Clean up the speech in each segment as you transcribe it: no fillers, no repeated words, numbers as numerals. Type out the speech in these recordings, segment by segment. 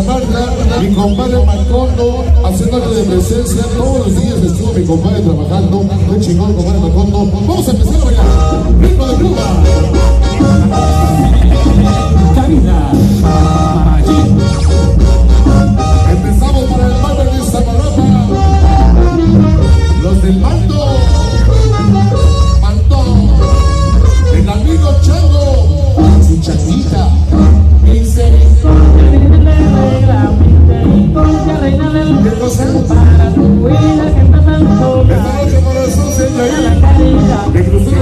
Marta, mi compadre Macondo, haciéndole de presencia. Todos los días estuvo mi compadre trabajando. Muy chingón, compadre Macondo. Vamos a empezar a bailar. ¡Ritmo de Cuba! Karina. Empezamos para el barrio de Zamarapa. Los del Mando. El amigo Chango, su changuita. Misericordia reina del mundo, para tu vida que está tan sola. Esta noche corazón se A la caridad, de Cruz del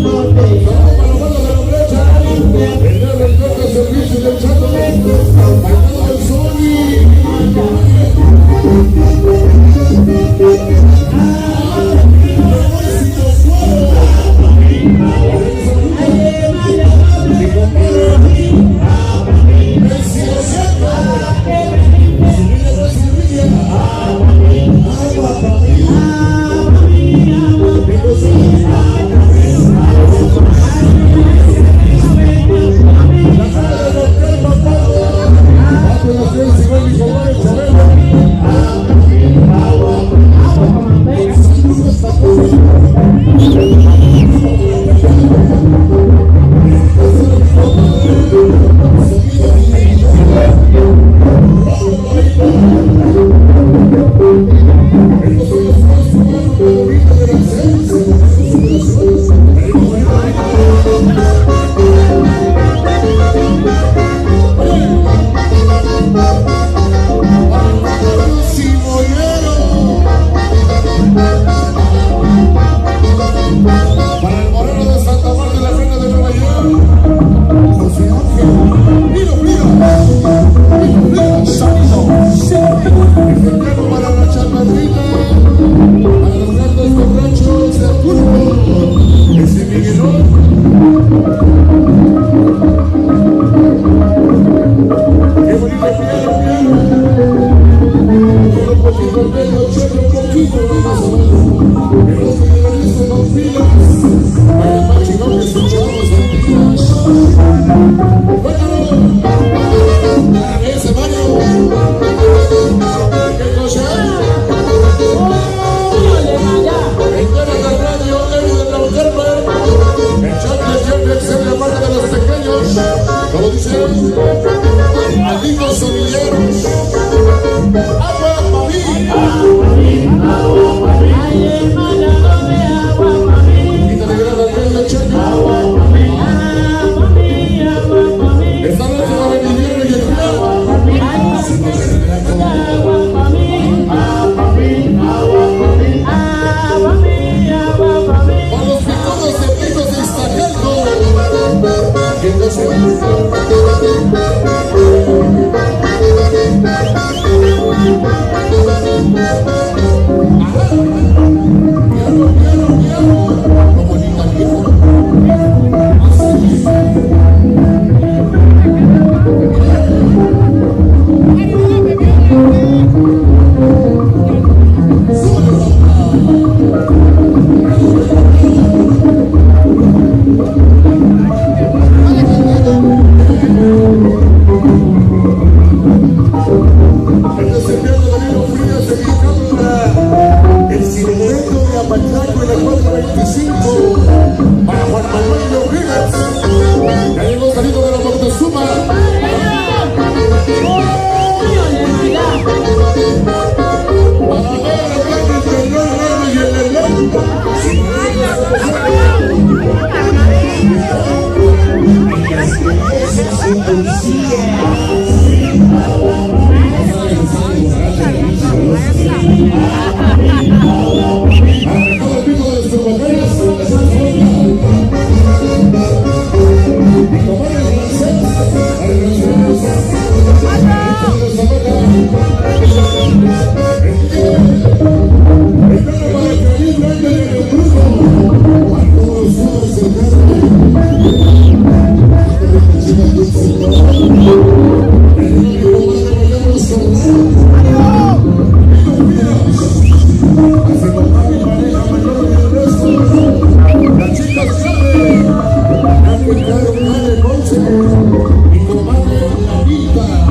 Norte. El servicio del Chango. Bailando el Sony. Amigos sonilleros, agua para mí, y te regresa el cheque. Esta noche va a venir y el agua para mí, con los picones de picos de Iztacalco, que no se mi comadre Anita.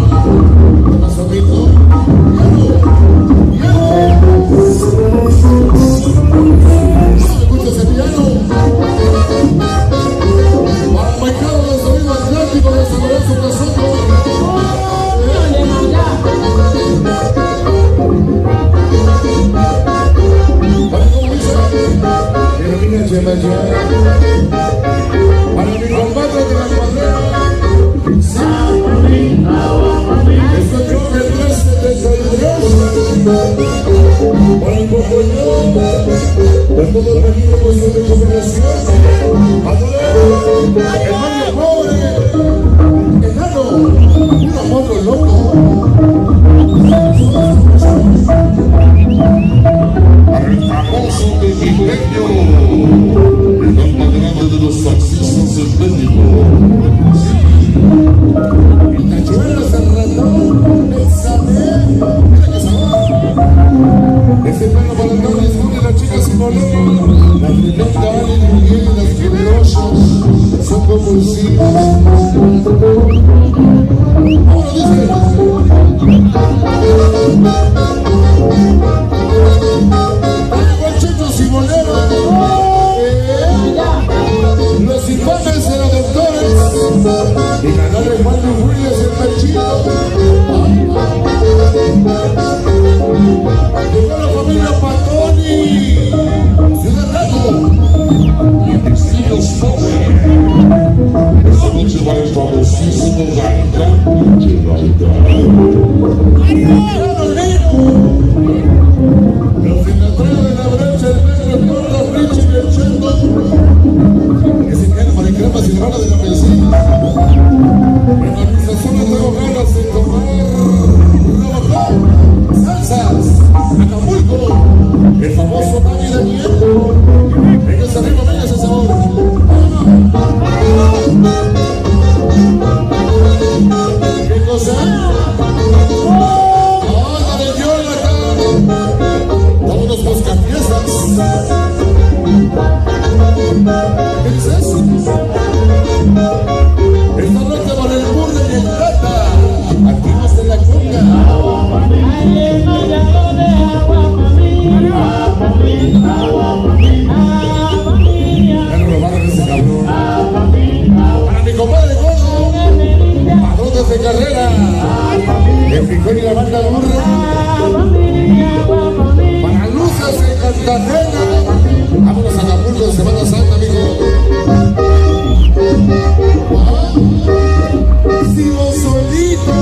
nosotros. Para mi compadre de la cuadrera, esto yo me traste de Dios. Para el Pocoyón, de todo el venido por su recuperación. Hermano pobre, enano, un amor loco. Para el famoso mexiqueño, el más grande de los taxistas del México. El tachuelas, el ratón, el saber. Mira que sabor. Este plano para el doble y las chicas sin bolero. La tremenda Ali, Miguel y las poderosas son compulsivas. Ahora dice. Chicos y boleros, los infames eran doctores y ganarle Juan Luis Williams el machito. Llegó la familia Patoni, Ciudad Rato y Textilos Pobre. Esta noche va el famosísimo Gaita. Los financieros de la brecha, el negro, el gordo, Richie y el Chendo. Ese cara para cremas y rara de la medicina. En la organización no tengo ganas de tomar rabajón, salsas, Acapulco, el famoso Dani de Miel. Venga arriba, venga ese sabor. ¿Qué cosa? Vámonos buscapiezas. ¿Qué es eso? Esta noche para el burro y el plata. Activos de la cumbia. Ya no robaron ese cabrón. Para mi compadre gordo, padrotes de carrera, el frijol y la banda de burro. Para luces en Cartagena. Vámonos a Acapulco de Semana Santa, amigo. Sigo solito.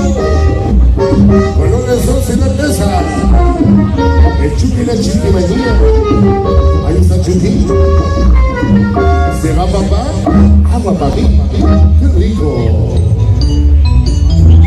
Colores son sin la mesa. El Chucky y la Chiquimanía. Ahí está Chucky. Se va papá, agua para mí. Qué rico.